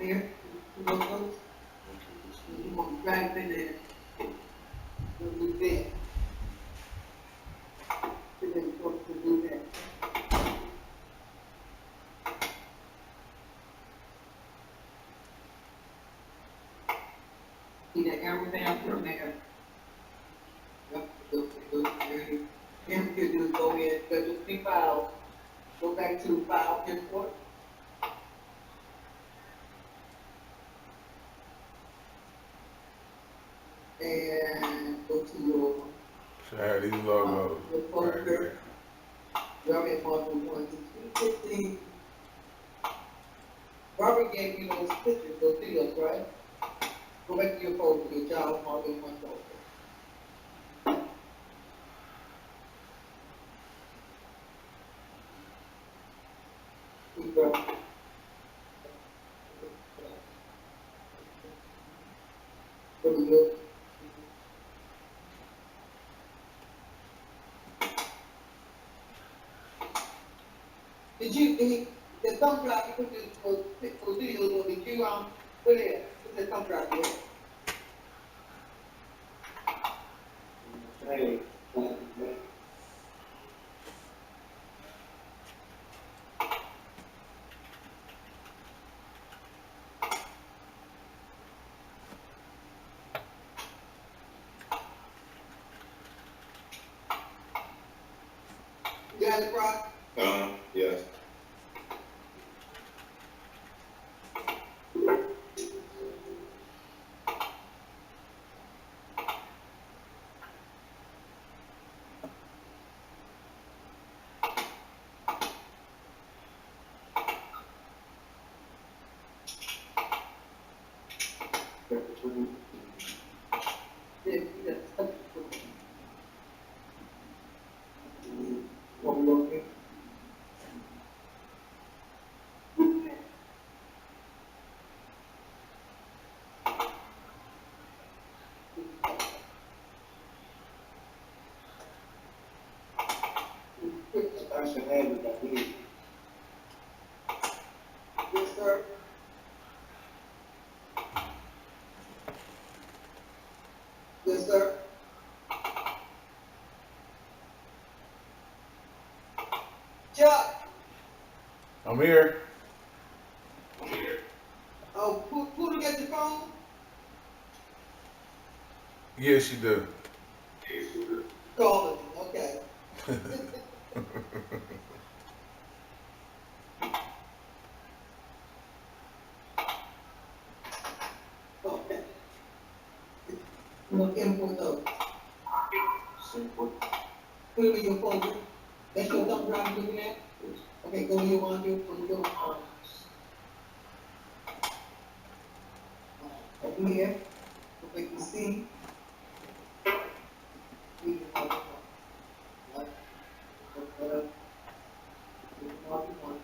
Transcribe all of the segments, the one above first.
there, you want those? You want to drive in there, we'll do that. And then folks will do that. See that arrow down, put on there. Yep, go, there. Then we can do is go in, go to the file, go back to file import. And go to your, Should have these logos your right folder. here. You already marked them 1, 2, 3, 15. Robert gave you those pictures, those videos, right? Go back to your folder, your job, mark in one folder. Keep going. Very good. The thumb drive you put this for videos on, did you, put it, put the thumb drive there? Hey, You got it, Brock? yes. Yes, yes. Okay. I should have it, I believe. Yes, sir. Yes, sir. Chuck, I'm here. oh, who to get your phone? Yes, you do. Calling me, okay. Okay. Look import those. Simple. Put them in your folder. That's your thumb drive looking at? Okay, go to your over here, so we can see. We can have it. Right? Look that up. We can mark it one.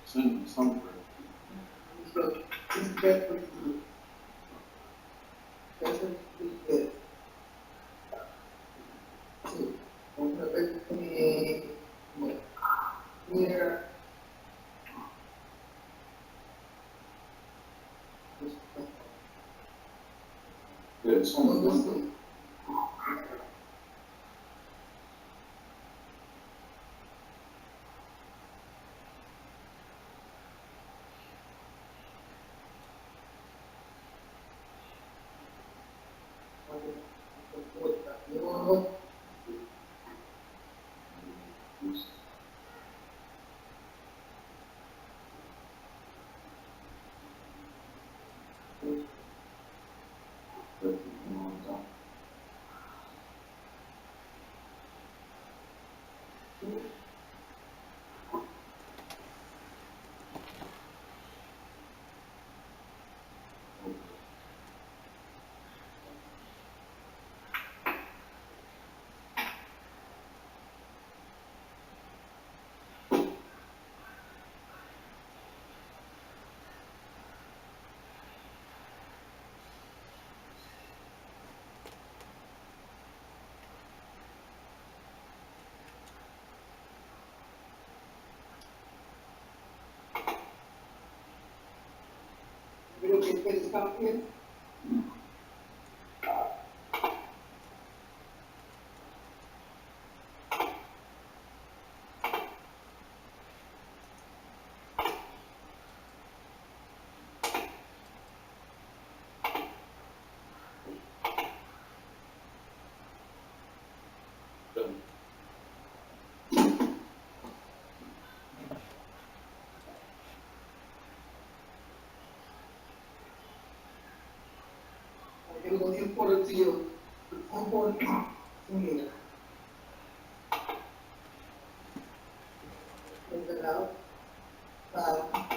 Send it somewhere. So, this is best for you. That's what you did. Two. Open up everything. Here. Yeah, Go to somewhere. sleep. you finish talking? Done. Okay, we're gonna import it to you. Import it to here. Close it out. File.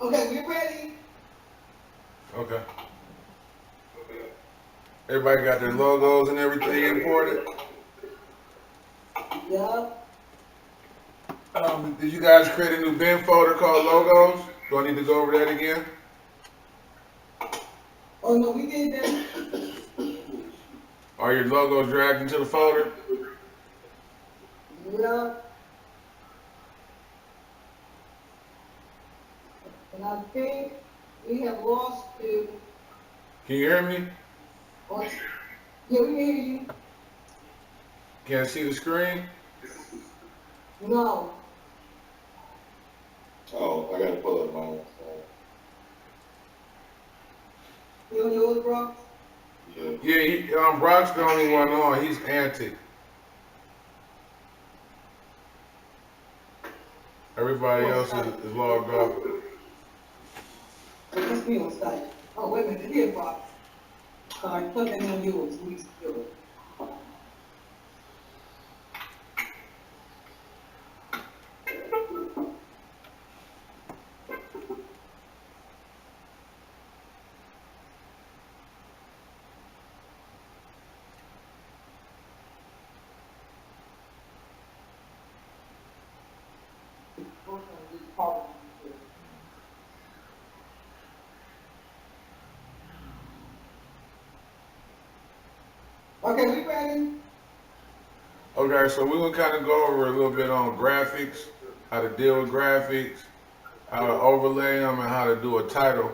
Okay, we're ready. Okay. Everybody got their logos and everything imported? Yup. Did you guys create a new bin folder called logos? Do I need to go over that again? Oh, no, we did that. Are your logos dragged into the folder? Yup. And I think we have lost to, Can you hear me? yeah, we hear you. Can't see the screen? No. Oh, I gotta pull up my own. You on yours, bro? Yeah. Yeah, Brock's the only one on. He's antic. Everybody else is logged off. It must be on site. Oh, wait a minute, here, bro. Sorry, put it on yours, we do it. Okay, we ready? Okay, so we're gonna kind of go over a little bit on graphics, how to deal with graphics, how to overlay them, and how to do a title,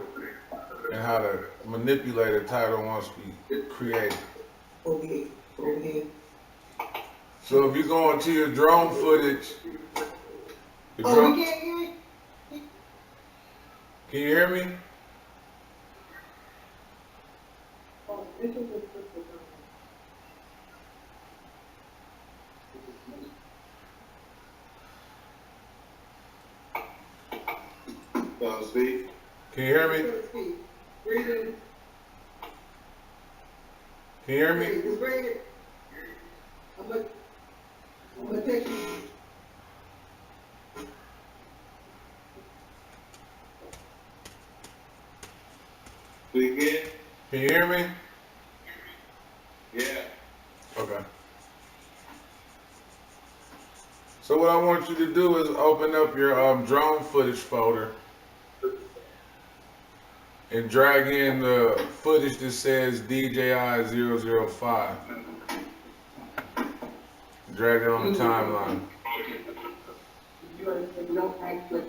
and how to manipulate a title once we create it. Over here, over here. So if you go into your drone footage, your Oh, drone, we can't hear you? can you hear me? Oh, this is the. Speak. Can you hear me? Breathe in. Can you hear me? Just breathe in. I'm gonna text you. Speak again? Can you hear me? Yeah. Okay. So what I want you to do is open up your drone footage folder and drag in the footage that says DJI-005. Drag it on the timeline. You don't actually.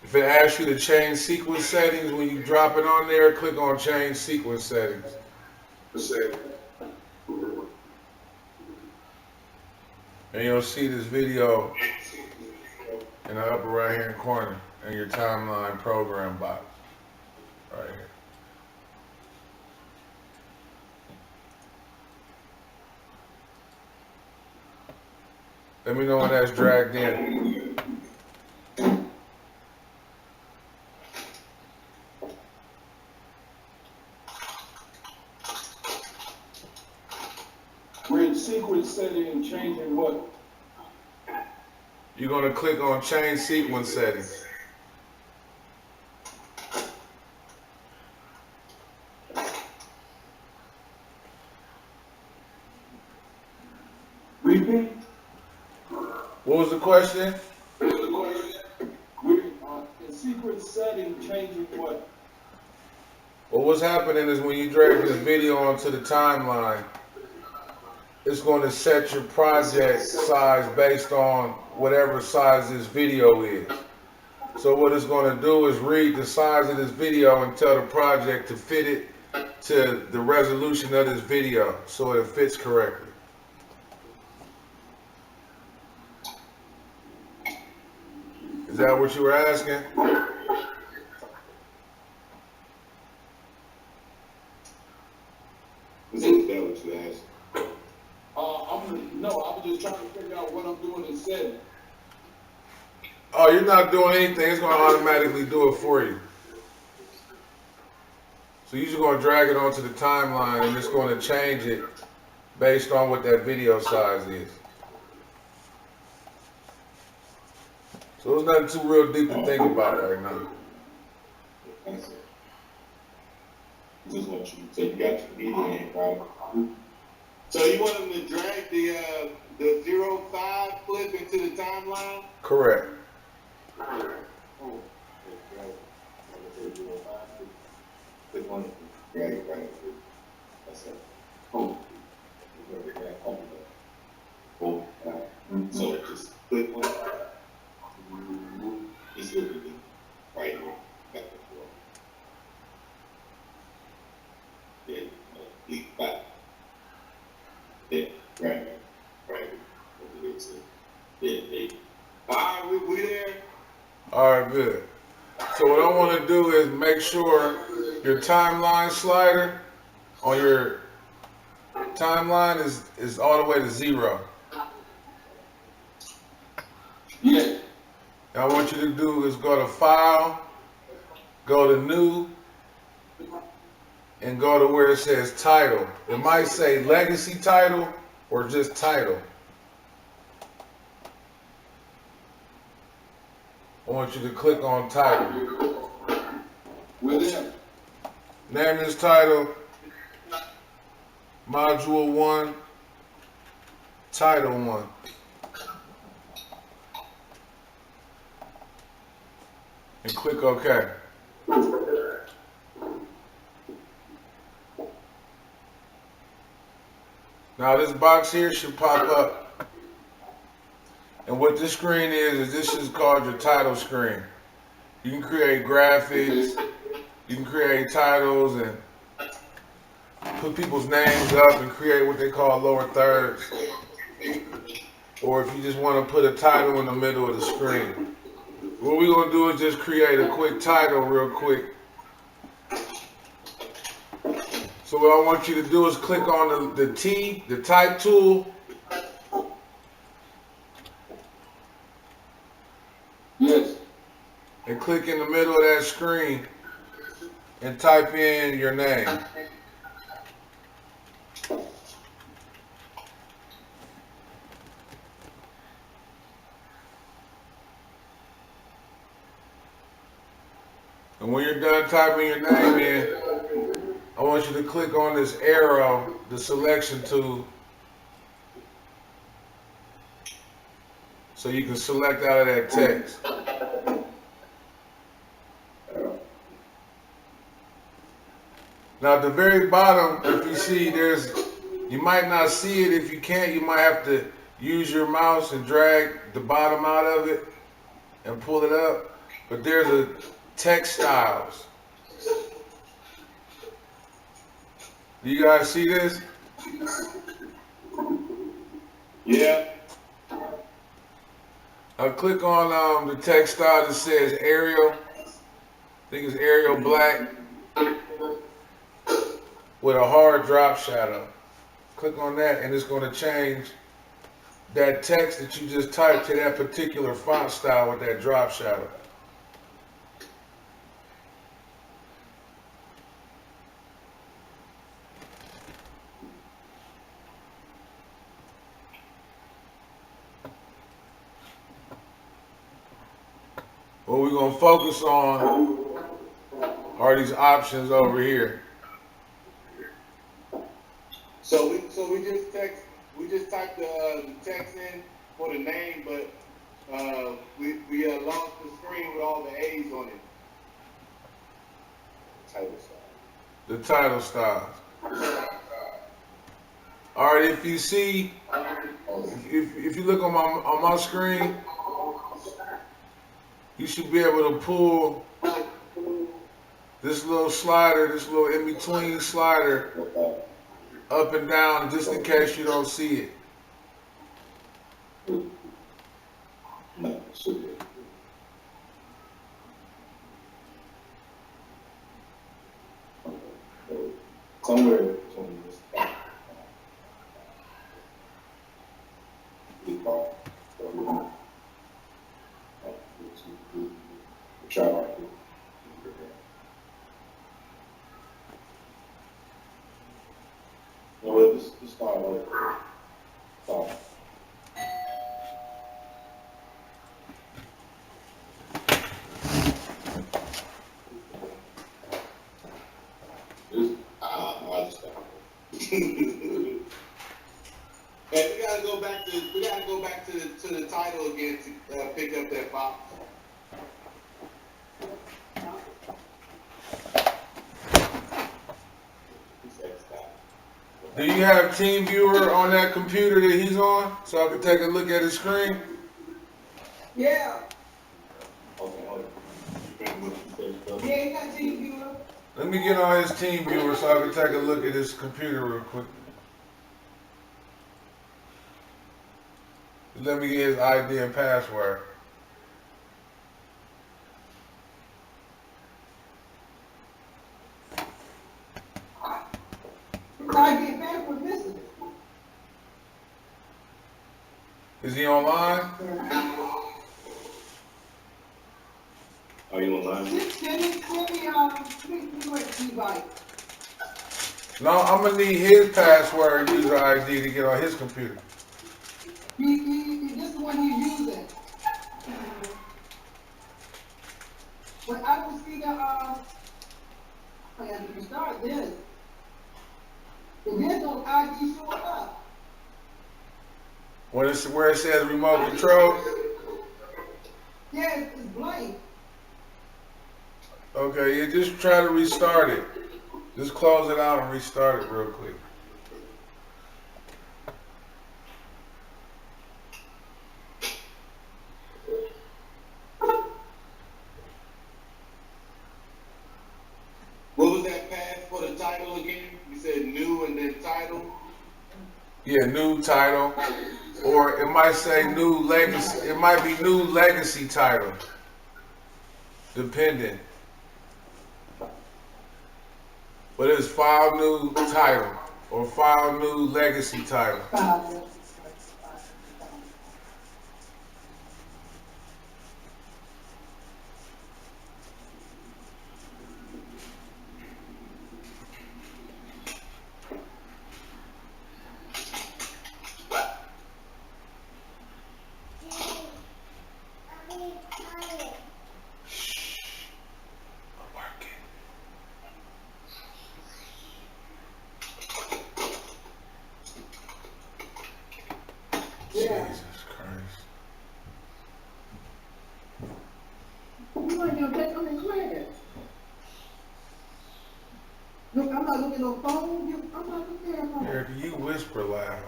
If it asks you to change sequence settings, when you drop it on there, click on change sequence settings. And you'll see this video in the upper right hand corner in your timeline program box. Right here. Let me know when that's dragged in. We're in sequence setting and changing what? You're gonna click on change sequence settings. Repeat. What was the question? We're in secret setting changing what? Well, what's happening is when you drag this video onto the timeline, it's going to set your project size based on whatever size this video is. So what it's going to do is read the size of this video and tell the project to fit it to the resolution of this video so it fits correctly. Is that what you were asking? Is that what you asked? No, I was just trying to figure out what I'm doing in setting. Oh, you're not doing anything. It's going to automatically do it for you. So you're just going to drag it onto the timeline and it's going to change it based on what that video size is. So there's nothing too real deep to think about right now. Just want you to say you got your media in, right? So you want them to drag the 05 clip into the timeline? Correct. Right. That's it. So just click on it's literally right here. Back and forth. Then click back. Then right. Then alright, we there. All right, good. So what I want to do is make sure your timeline slider on your timeline is all the way to 0. Yeah. And I want you to do is go to File, go to New, and go to where it says Title. It might say Legacy Title or just Title. I want you to click on Title. We're there. Name this title, Module 1, Title 1. And click OK. Now this box here should pop up. And what this screen is this is called your title screen. You can create graphics, you can create titles and put people's names up and create what they call lower thirds. Or if you just want to put a title in the middle of the screen. What we're going to do is just create a quick title real quick. So what I want you to do is click on the type tool. Yes. And click in the middle of that screen and type in your name. And when you're done typing your name in, I want you to click on this arrow, the selection tool, so you can select out of that text. Now at the very bottom, if you see you might not see it. If you can't, you might have to use your mouse and drag the bottom out of it and pull it up. But there's a text styles. Do you guys see this? Yeah. I'll click on the text style that says Arial. I think it's Arial Black with a hard drop shadow. Click on that and it's going to change that text that you just typed to that particular font style with that drop shadow. What we're going to focus on are these options over here. So we just text we just typed the text in for the name, but we launched the screen with all the A's on it. Title style. The title styles. All right, if you see, if you look on my screen, you should be able to pull this little slider, this little in between slider, up and down, just in case you don't see it. No, should be. Somewhere between this. Try right here. Well, this start over. Start. I just start. And we gotta go back to the title again to pick up that box. Do you have Team Viewer on that computer that he's on, so I can take a look at his screen? Yeah, Okay, hold on. yeah, you got team viewer. Let me get on his Team Viewer so I can take a look at his computer real quick. Let me get his ID and password. I get back with missing it. Is he online? Are you online? Send me, what you like. No, I'm gonna need his password user ID to get on his computer. This is the one he's using. When I can see the, I have to start this. And there's no ID showing up. When it's where it says remote control. Yeah, it's blank. Okay, you just try to restart it. Just close it out and restart it real quick. What was that path for the title again? You said new and then title? Yeah, new title. Or it might say new legacy. It might be new legacy title. Depending. But it's file new title or file new legacy title. Yeah. Jesus Christ. You ain't gonna take them in credit. Look, I'm not looking at no phone. I'm not looking at no phone. Erica, you whisper loud.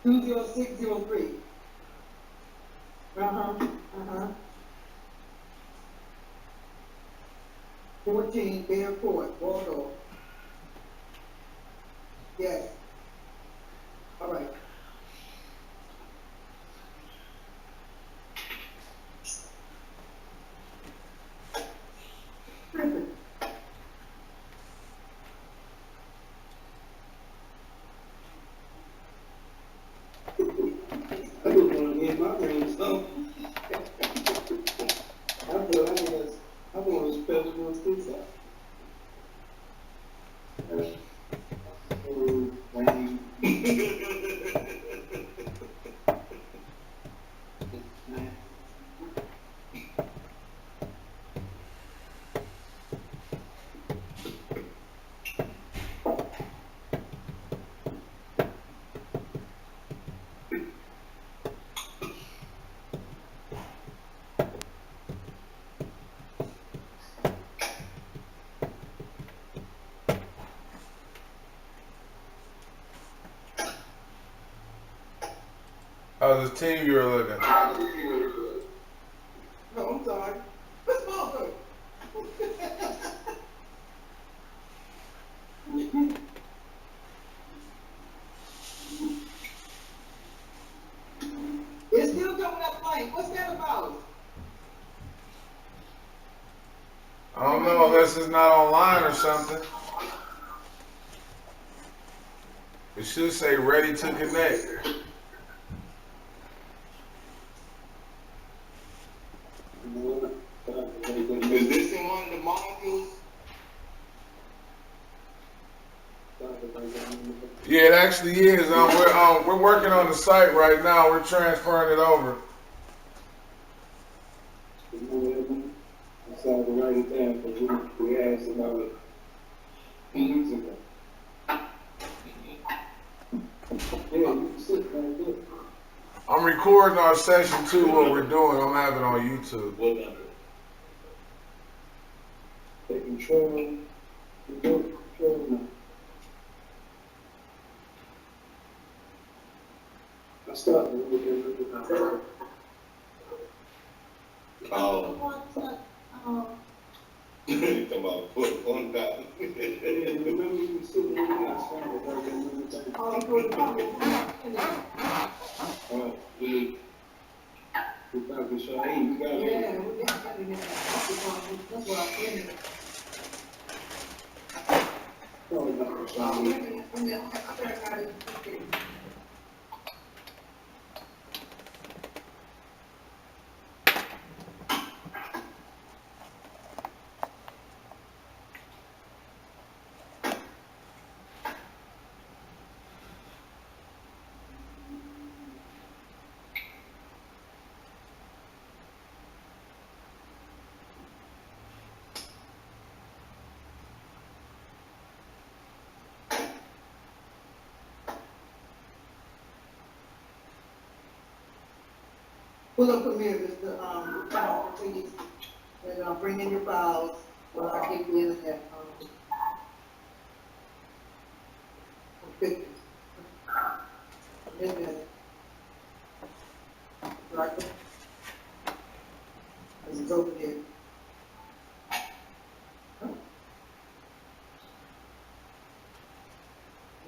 20603. Uh-huh. 14 Bear Court, Waldorf. Yes. All right. Perfect. I just want to get my brain stuff. I want to spell it on this side. was his team you were looking. No, I'm sorry. What's Walker? It's still coming up blank. What's that about? I don't know unless it's not online or something. It should say ready to connect. Is this in one of the modules? Yeah, it actually is. We're working on the site right now. We're transferring it over. I'm recording our session too. What we're doing, I'm having it on YouTube. Oh. Come on, put one down. Pull up Premier, just the, please, and, bring in your files, or I give you internet, pictures. Internet. Right. It's over there.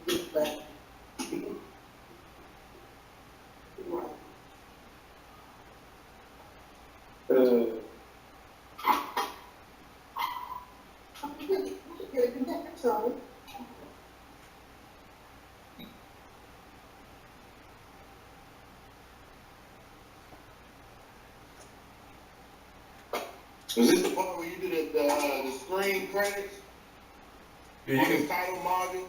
Get back. Sorry. Was this the part where you did the screen credits Yeah, you on the can. title module?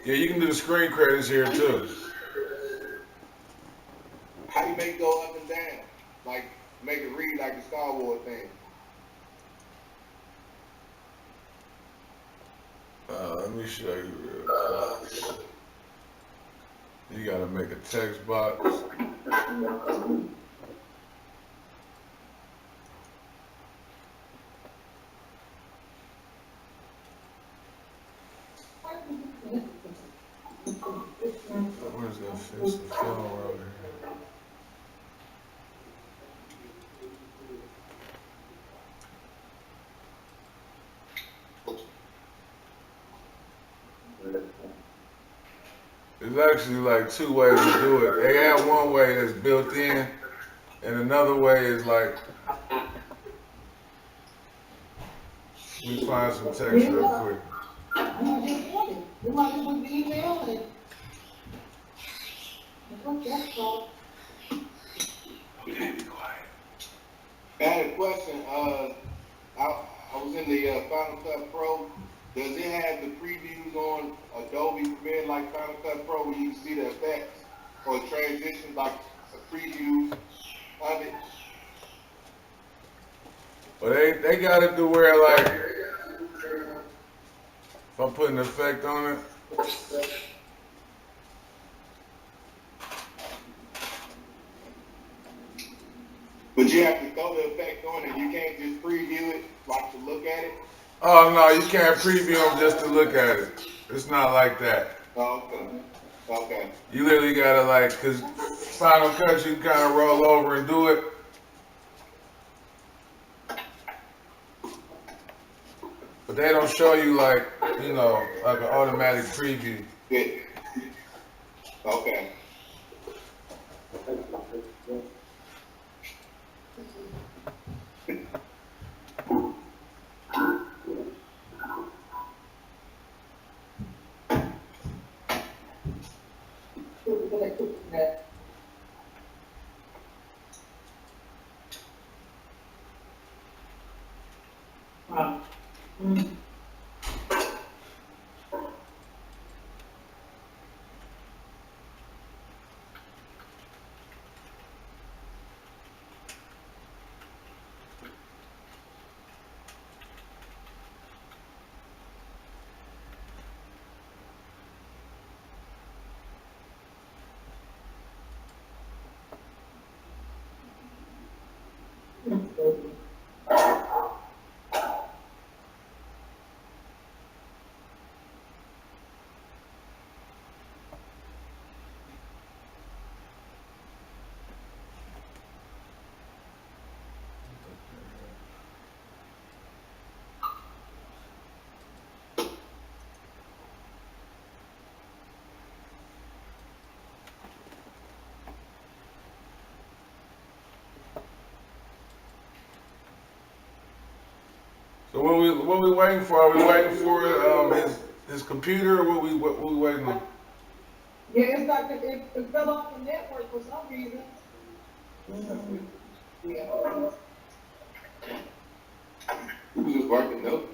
Yeah, you can do the screen credits here too. How do you make it go up and down? Like, make it read like the Star Wars thing? Let me show you real quick. You gotta make a text box. Where's that fence? The film over here. There's actually like two ways to do it. They have one way that's built in, and another way is like, let me find some text real quick. You might be with the email and. What's that called? We need to be quiet. I had a question. I was in the Final Cut Pro. Does it have the previews on Adobe Premiere like Final Cut Pro where you can see the effects or transitions like a preview of it? But they got it to where like, if I'm putting an effect on it, But you have to throw the effect on it. You can't just preview it like to look at it. oh no, you can't preview them just to look at it. It's not like that. Oh, okay. Okay. You literally gotta like, cause Final Cut you can kind of roll over and do it. But they don't show you like, you know, like an automatic preview. Good. Okay. Wow. Mm. So what we waiting for? Are we waiting for his computer? Or what we waiting on? Yeah, it's like it fell off the network for some reason. Yeah. You was just working though.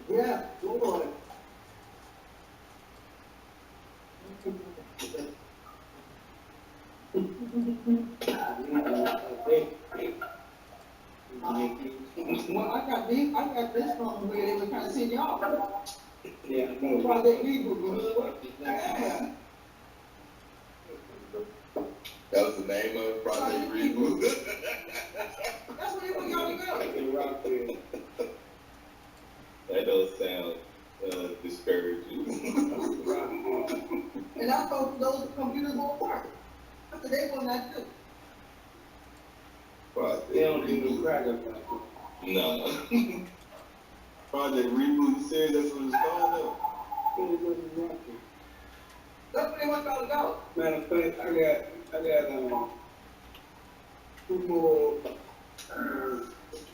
Yeah, Lord. Well, I got this phone where they were trying to send y'all. Yeah, I know. Project Reboot. Yeah. That was the name of it, Project Reboot. That's what they want y'all to go. That does sound discouraging. And I thought those computers won't work. I said, they will not do. Project They don't do Reboot. no crack up like No. Project Reboot, you said that's what it's called though? That's where they want y'all to go. Matter of fact, I got two more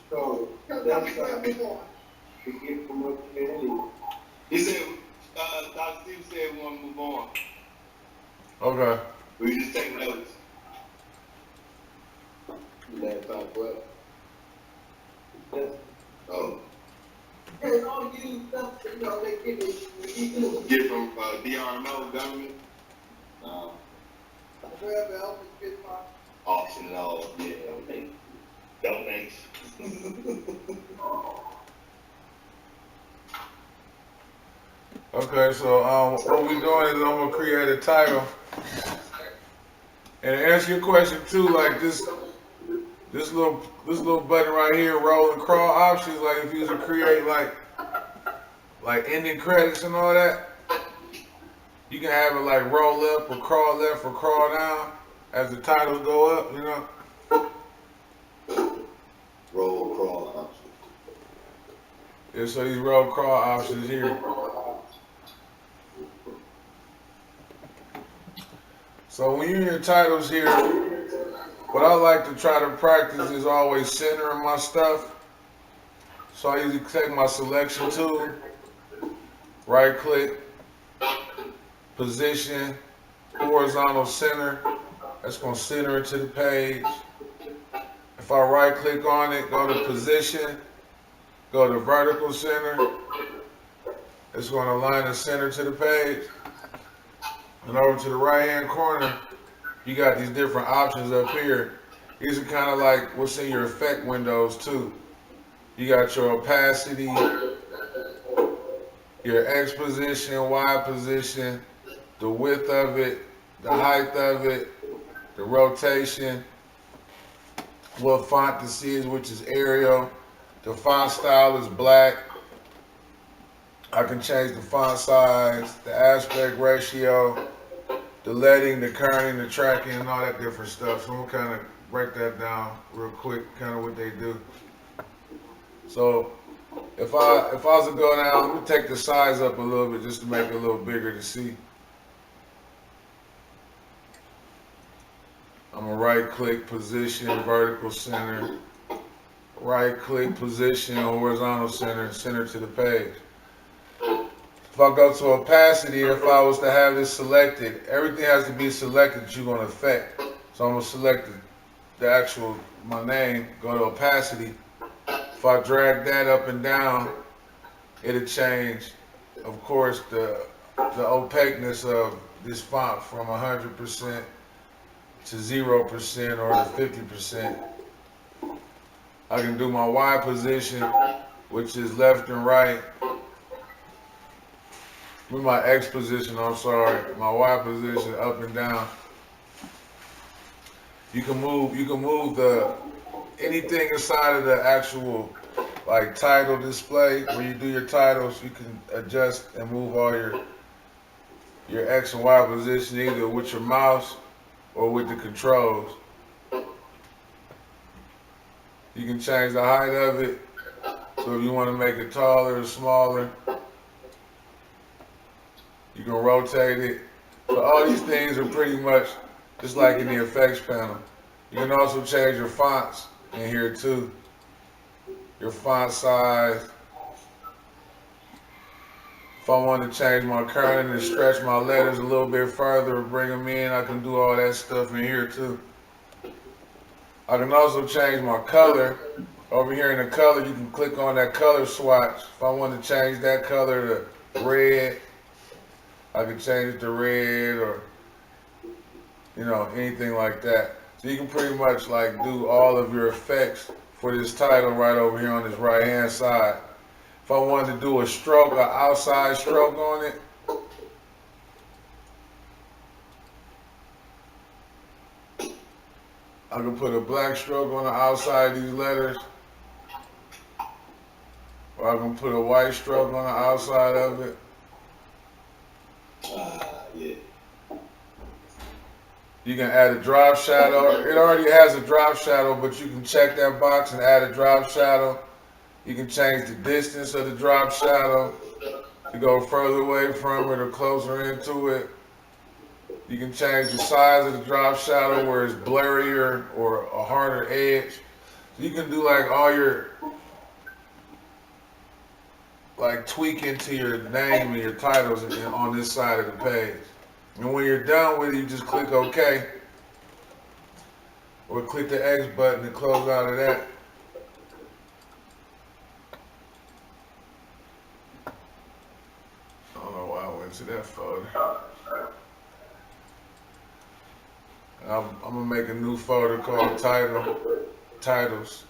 so Tell that's me where we going. to get from up there anyway. He said, Dr. Steve said we want to move on. Okay. We just take notes. Last time, what? That's Oh, It's all you stuff, you know, they give it. get from DRMO government. Wherever else is good for. Auction and all, yeah, okay. Donations. Okay. So what we doing is I'm gonna create a title and answer your question too. Like this little button right here, roll and crawl options. Like if you was to create like ending credits and all that, you can have it like roll up or crawl left or crawl down as the titles go up. You know. Roll crawl option. Yeah, so these roll crawl options here. So when you're in your titles here, what I like to try to practice is always centering my stuff. So I usually take my selection tool, right click, position, horizontal center. That's gonna center it to the page. If I right click on it, go to position, go to vertical center, it's gonna align the center to the page. And over to the right hand corner, you got these different options up here. these are kind of like what's in your effect windows too. You got your opacity, your X position, Y position, the width of it, the height of it, the rotation, what font this is, which is Arial. The font style is black. I can change the font size, the aspect ratio, the leading, the kerning, the tracking, and all that different stuff. So I'm gonna kind of break that down real quick, kind of what they do. So if I was to go down, let me take the size up a little bit just to make it a little bigger to see. I'm gonna right click, position, vertical center, right click, position, horizontal center, center to the page. If I go to opacity, if I was to have this selected, everything has to be selected that you're gonna affect. So I'm gonna select the actual, my name, go to opacity. If I drag that up and down, it'll change, of course, the opaqueness of this font from 100% to 0% or to 50%. I can do my Y position, which is left and right. With my X position, I'm sorry, my Y position up and down. You can move the anything inside of the actual like title display. When you do your titles, you can adjust and move all your X and Y position either with your mouse or with the controls. You can change the height of it. So if you want to make it taller or smaller, you can rotate it. So all these things are pretty much just like in the effects panel. You can also change your fonts in here too. Your font size. If I want to change my kerning and stretch my letters a little bit further or bring them in, I can do all that stuff in here too. I can also change my color. Over here in the color, you can click on that color swatch. If I want to change that color to red, I can change it to red or, you know, anything like that. So you can pretty much like do all of your effects for this title right over here on this right hand side. If I wanted to do a stroke, an outside stroke on it, I can put a black stroke on the outside of these letters, or I can put a white stroke on the outside of it. Yeah. You can add a drop shadow. It already has a drop shadow, but you can check that box and add a drop shadow. You can change the distance of the drop shadow to go further away from it or closer into it. You can change the size of the drop shadow where it's blurrier or a harder edge. You can do like all your like tweaking to your name and your titles on this side of the page. And when you're done with it, you just click OK. Or click the X button to close out of that. I don't know why I went to that folder. I'm gonna make a new folder called titles.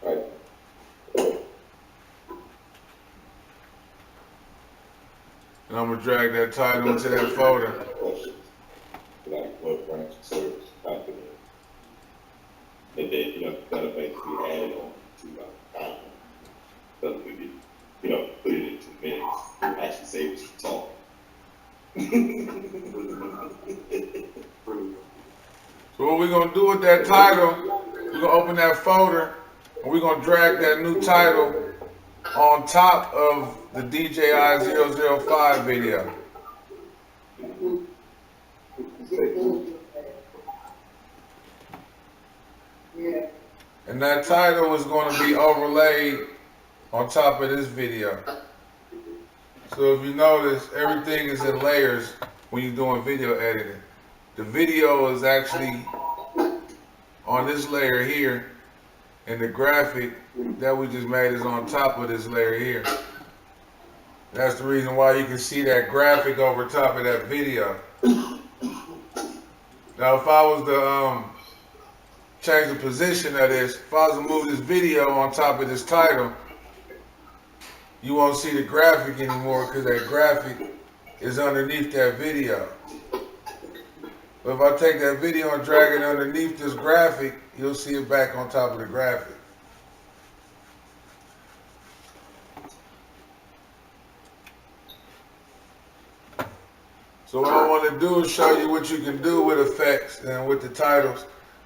Right. And I'm gonna drag that title into that folder. Like what branch of service after that. And then, you know, that'll basically add on to content. So we can, you know, put it in 2 minutes. Actually say what you're talking. So what we're gonna do with that title, we're gonna open that folder and we're gonna drag that new title on top of the DJI 005 video. Yeah. And that title is gonna be overlaid on top of this video. So if you notice, everything is in layers when you're doing video editing. The video is actually on this layer here, and the graphic that we just made is on top of this layer here. That's the reason why you can see that graphic over top of that video. Now, if I was to change the position of this, if I was to move this video on top of this title, you won't see the graphic anymore because that graphic is underneath that video. But if I take that video and drag it underneath this graphic, you'll see it back on top of the graphic. So what I want to do is show you what you can do with effects and with the titles,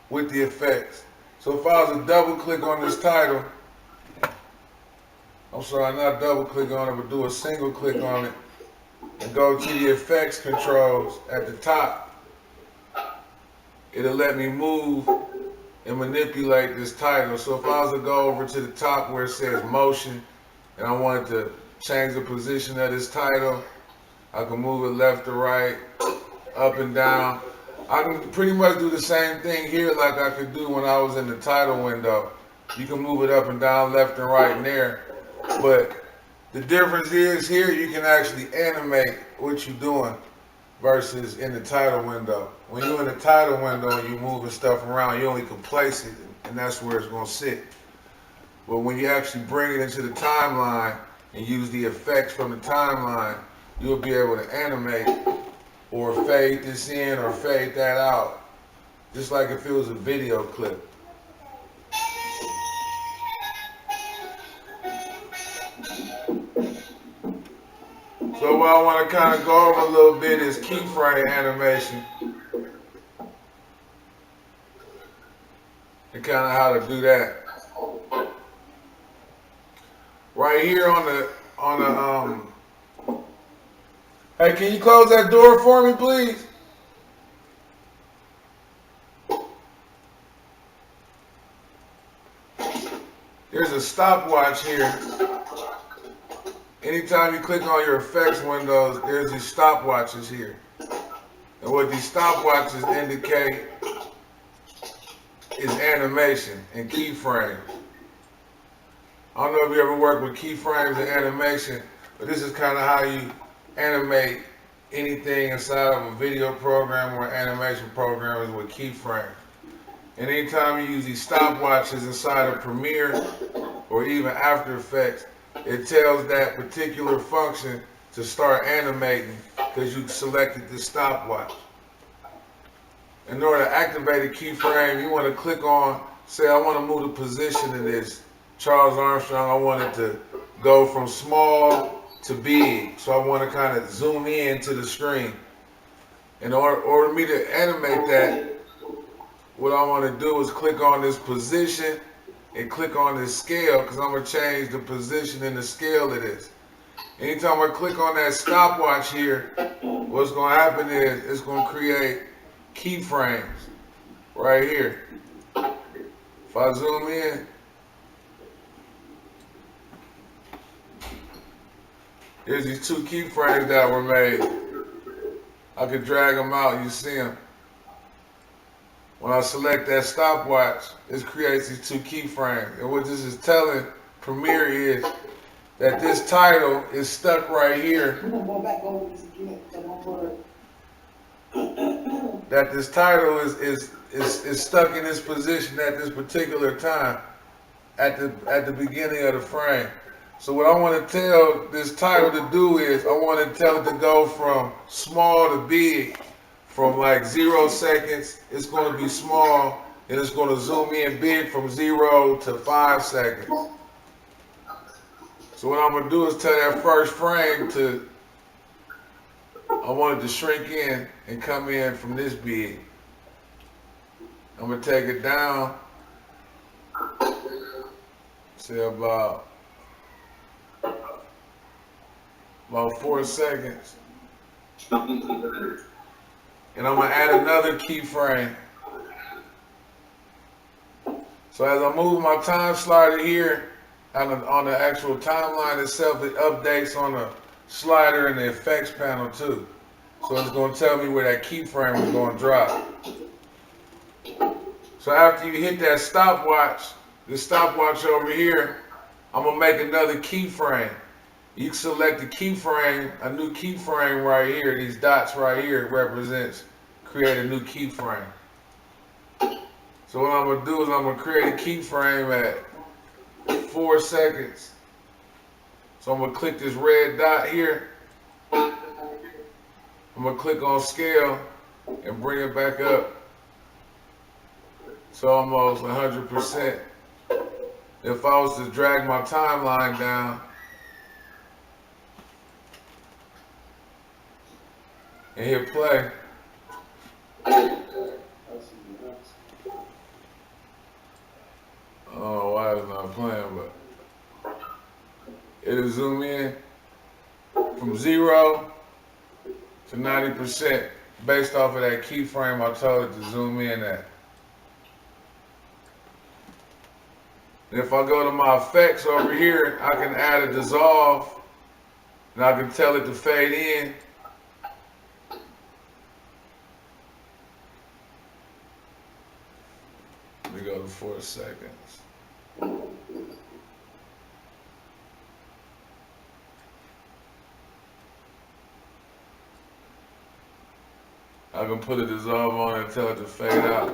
with the effects. So if I was to double click on this title, I'm sorry, not double click on it, but do a single click on it and go to the effects controls at the top, it'll let me move and manipulate this title. So if I was to go over to the top where it says motion and I wanted to change the position of this title, I can move it left to right, up and down. I can pretty much do the same thing here like I could do when I was in the title window. You can move it up and down, left and right in there. But the difference is here you can actually animate what you're doing versus in the title window. When you're in the title window and you're moving stuff around, you only can place it and that's where it's going to sit. But when you actually bring it into the timeline and use the effects from the timeline, you'll be able to animate or fade this in or fade that out, just like if it was a video clip. So what I want to kind of go over a little bit is keyframe animation and kind of how to do that. Right here on the hey, can you close that door for me, please? There's a stopwatch here. Anytime you click on your effects windows, there's these stopwatches here. And what these stopwatches indicate is animation and keyframes. I don't know if you ever worked with keyframes and animation, but this is kind of how you animate anything inside of a video program or animation program is with keyframes. And anytime you use these stopwatches inside of Premiere or even After Effects, it tells that particular function to start animating because you selected this stopwatch. In order to activate a keyframe, you want to click on, say I want to move the position of this Charles Armstrong, I want it to go from small to big. So I want to kind of zoom in to the screen. In order for me to animate that, what I want to do is click on this position and click on this scale because I'm going to change the position and the scale of this. Anytime I click on that stopwatch here, what's going to happen is it's going to create keyframes right here. If I zoom in, here's these two keyframes that were made. I could drag them out, you see them. When I select that stopwatch, it creates these two keyframes. And what this is telling Premiere is that this title is stuck right here. That this title is stuck in this position at this particular time at the beginning of the frame. So what I want to tell this title to do is I want to tell it to go from small to big. From like 0 seconds, it's going to be small, and it's going to zoom in big from 0 to 5 seconds. So what I'm going to do is tell that first frame to, I want it to shrink in and come in from this big. I'm going to take it down, say about 4 seconds. And I'm going to add another keyframe. So as I move my time slider here on the actual timeline itself, it updates on the slider in the effects panel too. So it's going to tell me where that keyframe is going to drop. So after you hit that stopwatch, the stopwatch over here, I'm going to make another keyframe. You select the keyframe, a new keyframe right here. These dots right here represents create a new keyframe. So what I'm gonna do is I'm gonna create a keyframe at 4 seconds. So I'm gonna click this red dot here. I'm gonna click on scale and bring it back up. So almost 100%. If I was to drag my timeline down and hit play, oh, why it's not playing, but it'll zoom in from 0 to 90% based off of that keyframe I told it to zoom in at. And if I go to my effects over here, I can add a dissolve, and I can tell it to fade in. Let me go to 4 seconds. I can put a dissolve on it and tell it to fade out.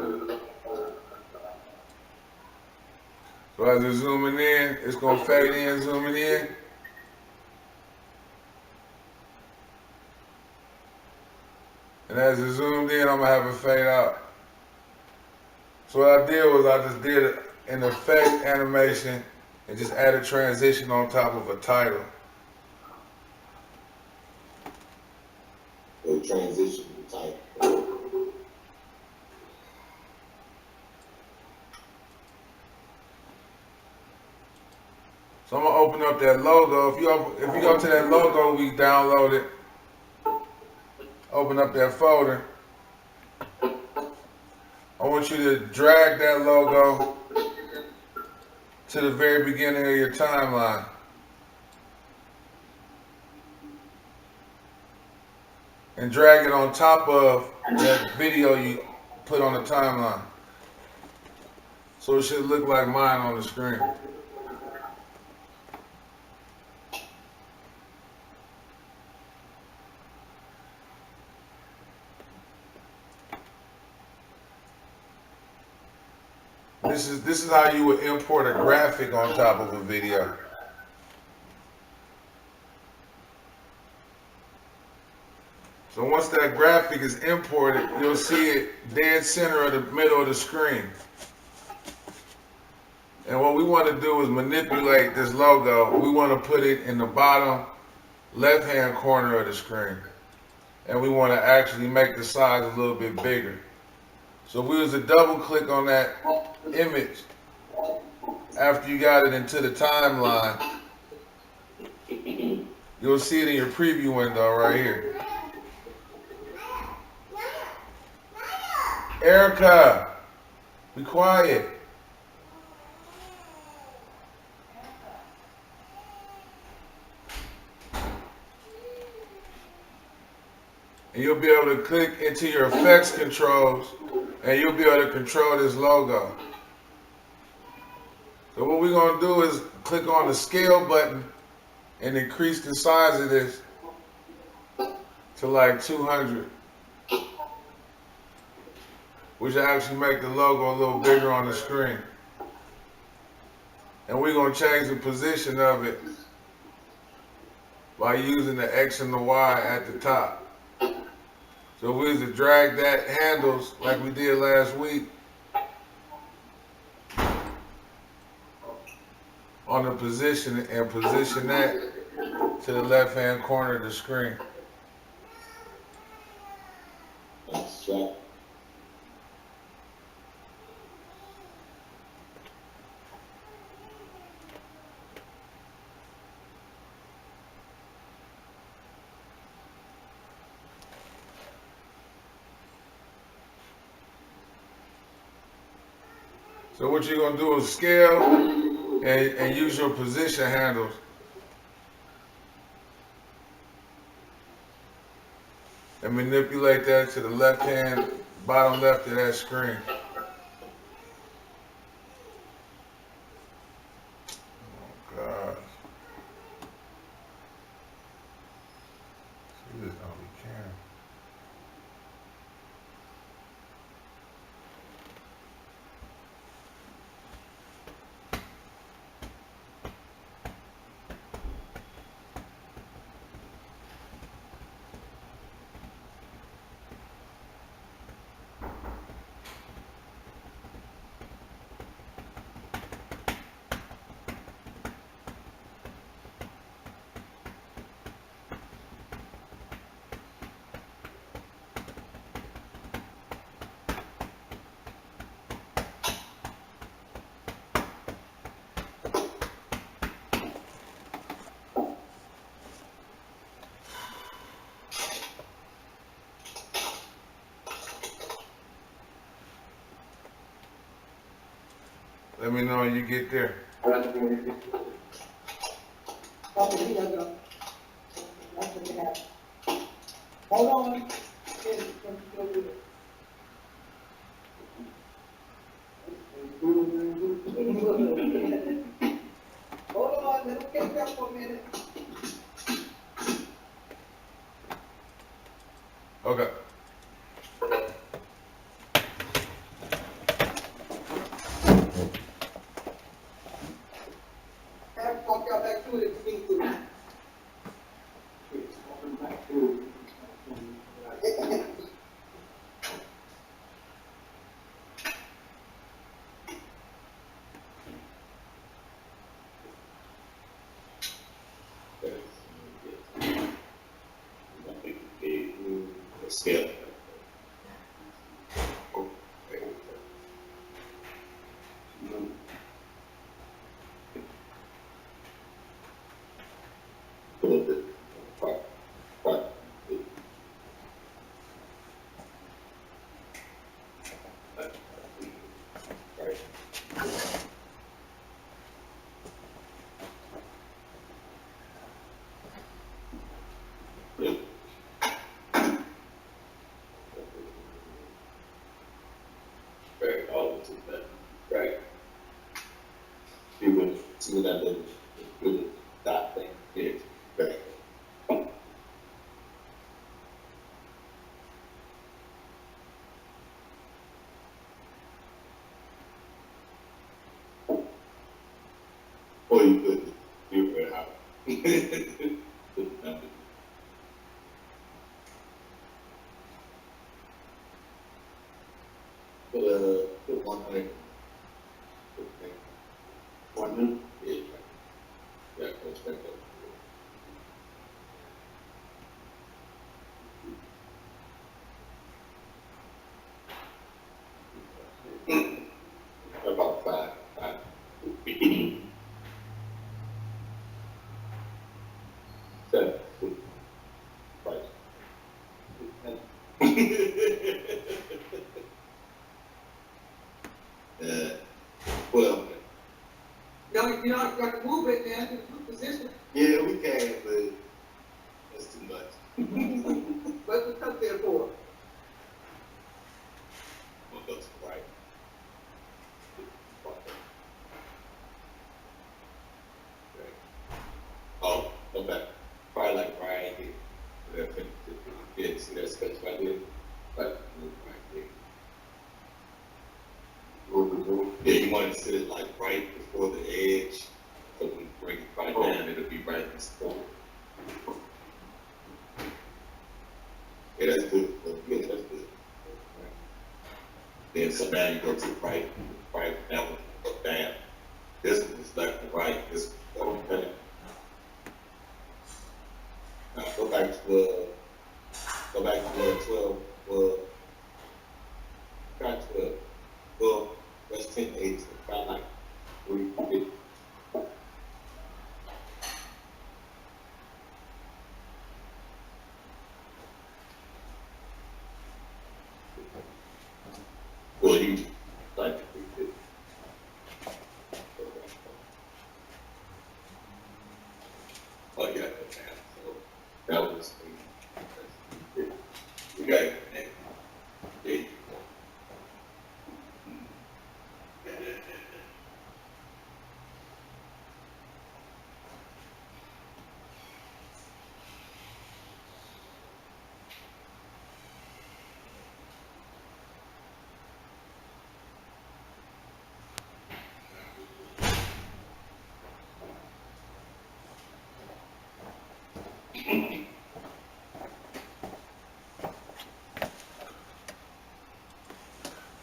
So as it's zooming in, it's gonna fade in, zooming in. And as it zoomed in, I'm gonna have it fade out. So what I did was I just did an effect animation and just added transition on top of a title. The transition type. So I'm gonna open up that logo. If you go to that logo we downloaded, open up that folder. I want you to drag that logo to the very beginning of your timeline. And drag it on top of that video you put on the timeline. So it should look like mine on the screen. This is how you would import a graphic on top of a video. So once that graphic is imported, you'll see it dead center of the middle of the screen. And what we want to do is manipulate this logo. We want to put it in the bottom left-hand corner of the screen. And we want to actually make the size a little bit bigger. So if we was to double click on that image after you got it into the timeline, you'll see it in your preview window right here. Erica, be quiet. And you'll be able to click into your effects controls and you'll be able to control this logo. So what we're going to do is click on the scale button and increase the size of this to like 200. Which will actually make the logo a little bigger on the screen. And we're going to change the position of it by using the X and the Y at the top. So we was to drag that handles like we did last week on the position and position that to the left hand corner of the screen. That's right. So what you're going to do is scale and use your position handles. And manipulate that to the left hand, bottom left of that screen. Oh, God. Let me know when you get there. Okay, we gotta go. That's what we have. Hold on. Hold on, let me catch up for a minute. Okay. Have to walk y'all back to it if you need to. Scale. Right, all into that, right? You would see that little dot thing, yeah, right. Or you could figure it out. Put 100. 100? Yeah. Yeah, that's right. About five. Seven. Right. Well, You know, you got to move it, man, to the position. yeah, we can, but that's too much. What's the up there for? We'll go to the right. Oh, go back. Probably like right here. Yeah, see that space right there? Right there. Yeah, you want to sit it like right before the edge. So when you bring it right down, it'll be right in the spot. Yeah, that's good. Yeah, that's good. Then so now you go to the right, that one go down. This one is left and right. This one go back. Now go back to 12. Try 12. Well, that's 10 to 8. So try like 3, 50. Well, you like 350. Oh, yeah, okay. So that was we got it. Yeah.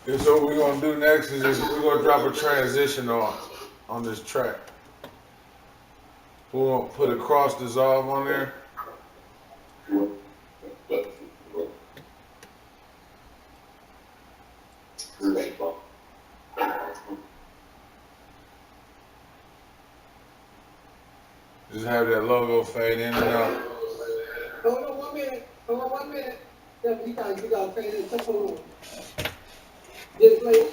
And so what we're gonna do next is just, we're gonna drop a transition on this track. We're gonna put a cross dissolve on there. Just have that logo fade in and out. Hold on 1 minute. Hold on 1 minute. Yeah, you gotta pay this. Hold on. This late.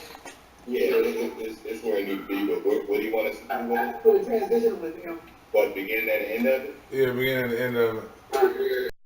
Yeah, it's just where it need to be, but what do you want us to do with it? Put a transition with him. But beginning and end of it? Yeah, beginning and end of it.